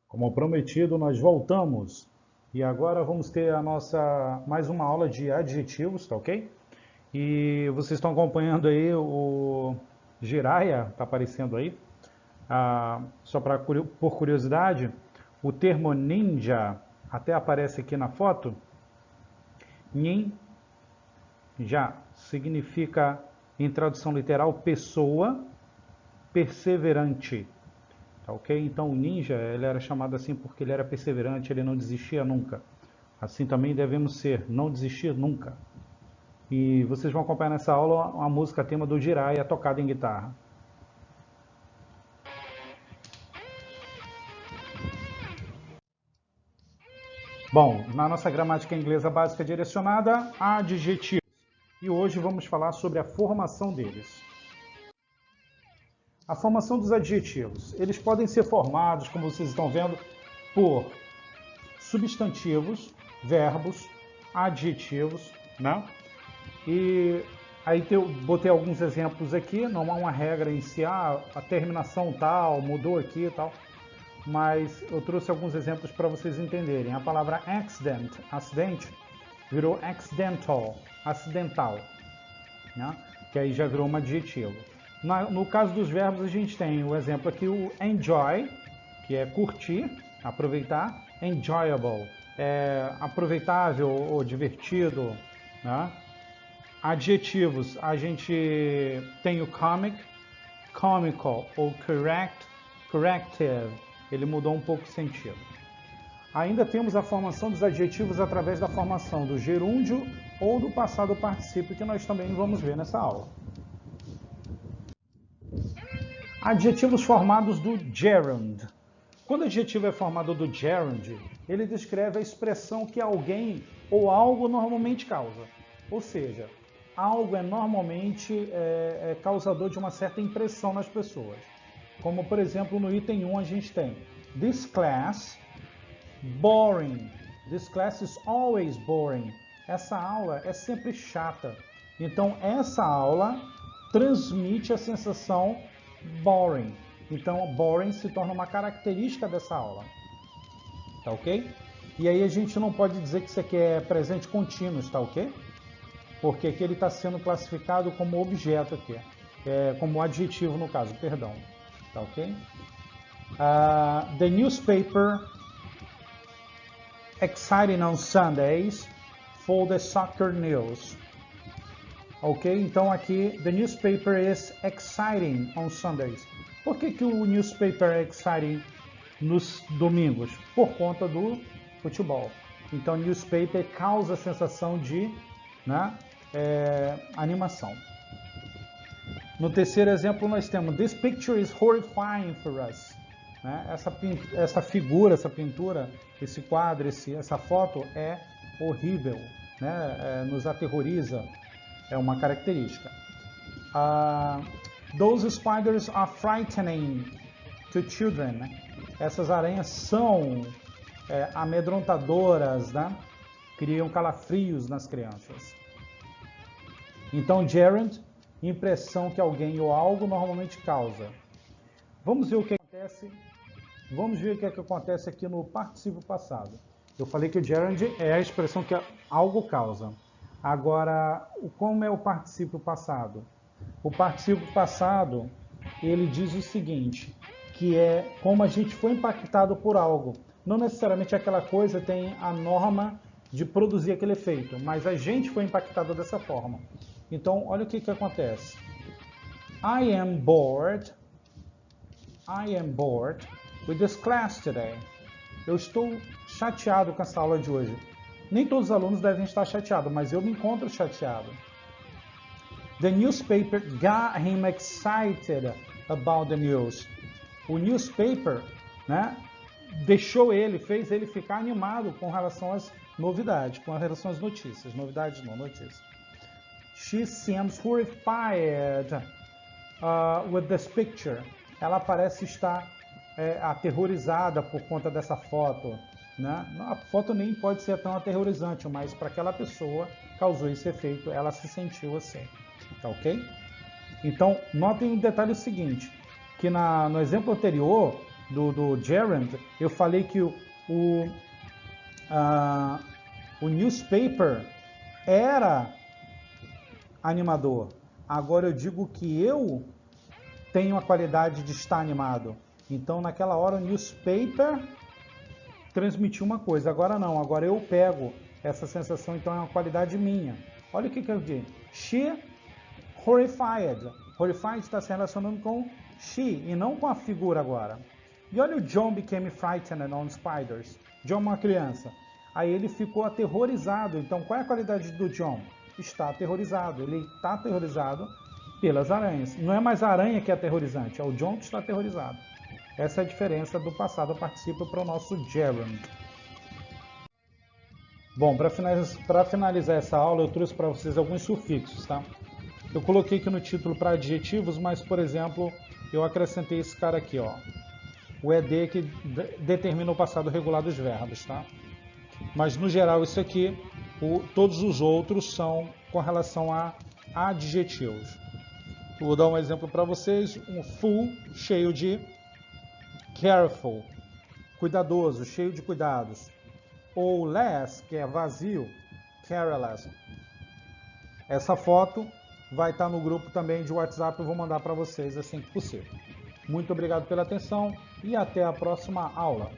Como prometido, nós voltamos e agora vamos ter a nossa mais uma aula de adjetivos, tá ok? E vocês estão acompanhando aí o Jiraya, tá aparecendo aí. Só por curiosidade, o termo ninja até aparece aqui na foto. Ninja significa, em tradução literal, pessoa perseverante. Tá ok? Então o ninja ele era chamado assim porque ele era perseverante, ele não desistia nunca. Assim também devemos ser, não desistir nunca. E vocês vão acompanhar nessa aula a música tema do Jiraya tocada em guitarra. Bom, na nossa gramática inglesa básica direcionada a adjetivos. E hoje vamos falar sobre a formação deles. A formação dos adjetivos. Eles podem ser formados, como vocês estão vendo, por substantivos, verbos, adjetivos, né? E aí eu botei alguns exemplos aqui, não há uma regra em si, a terminação tal, mudou aqui e tal, mas eu trouxe alguns exemplos para vocês entenderem. A palavra accident, acidente, virou accidental, acidental, né? Que aí já virou um adjetivo. No caso dos verbos, a gente tem o exemplo aqui, o enjoy, que é curtir, aproveitar, enjoyable, é aproveitável ou divertido, né? Adjetivos, a gente tem o comic, comical ou correct, corrective, ele mudou um pouco o sentido. Ainda temos a formação dos adjetivos através da formação do gerúndio ou do passado particípio, que nós também vamos ver nessa aula. Adjetivos formados do gerund. Quando o adjetivo é formado do gerund, ele descreve a expressão que alguém ou algo normalmente causa. Ou seja, algo é normalmente causador de uma certa impressão nas pessoas. Como, por exemplo, no item 1 a gente tem this class, boring. This class is always boring. Essa aula é sempre chata. Então, essa aula transmite a sensação boring. Então, boring se torna uma característica dessa aula. Tá ok? E aí a gente não pode dizer que isso aqui é presente contínuo, tá ok? Porque aqui ele está sendo classificado como objeto aqui. Como adjetivo no caso, perdão. Tá ok? The newspaper exciting on Sundays for the soccer news. Ok? Então aqui, the newspaper is exciting on Sundays. Por que o newspaper é exciting nos domingos? Por conta do futebol. Então, newspaper causa a sensação de, né, animação. No terceiro exemplo, nós temos this picture is horrifying for us. Né? Essa figura, essa pintura, esse quadro, essa foto é horrível, né? Nos aterroriza. É uma característica. Those spiders are frightening to children. Né? Essas aranhas são amedrontadoras, né? Criam calafrios nas crianças. Então, gerund, impressão que alguém ou algo normalmente causa. Vamos ver o que acontece. Vamos ver o que acontece aqui no particípio passado. Eu falei que o gerund é a expressão que algo causa. Agora, como é o particípio passado? O particípio passado, ele diz o seguinte, que é como a gente foi impactado por algo. Não necessariamente aquela coisa tem a norma de produzir aquele efeito, mas a gente foi impactado dessa forma. Então, olha o que acontece. I am bored with this class today. Eu estou chateado com essa aula de hoje. Nem todos os alunos devem estar chateados, mas eu me encontro chateado. The newspaper got him excited about the news. O newspaper, né, fez ele ficar animado com relação às novidades, com relação às notícias. Novidades não, notícias. She seems horrified with this picture. Ela parece estar aterrorizada por conta dessa foto. Né? A foto nem pode ser tão aterrorizante, mas para aquela pessoa causou esse efeito, ela se sentiu assim. Tá ok? Então, notem um detalhe seguinte, que no exemplo anterior, do gerund, eu falei que o newspaper era animador. Agora eu digo que eu tenho a qualidade de estar animado. Então naquela hora o newspaper transmitiu uma coisa, agora não, agora eu pego essa sensação, então é uma qualidade minha. Olha o que eu disse. She horrified. Horrified está se relacionando com she e não com a figura agora. E olha o John became frightened on spiders. John é uma criança. Aí ele ficou aterrorizado. Então qual é a qualidade do John? Está aterrorizado. Ele está aterrorizado pelas aranhas. Não é mais a aranha que é aterrorizante, é o John que está aterrorizado. Essa é a diferença do passado participa para o nosso gerund. Bom, para finalizar essa aula, eu trouxe para vocês alguns sufixos, tá? Eu coloquei aqui no título para adjetivos, mas, por exemplo, eu acrescentei esse cara aqui, ó. O ED que determina o passado regular dos verbos, tá? Mas, no geral, isso aqui, todos os outros são com relação a adjetivos. Eu vou dar um exemplo para vocês. Um full, cheio de careful, cuidadoso, cheio de cuidados. Ou less, que é vazio, careless. Essa foto vai estar no grupo também de WhatsApp, eu vou mandar para vocês assim que possível. Muito obrigado pela atenção e até a próxima aula.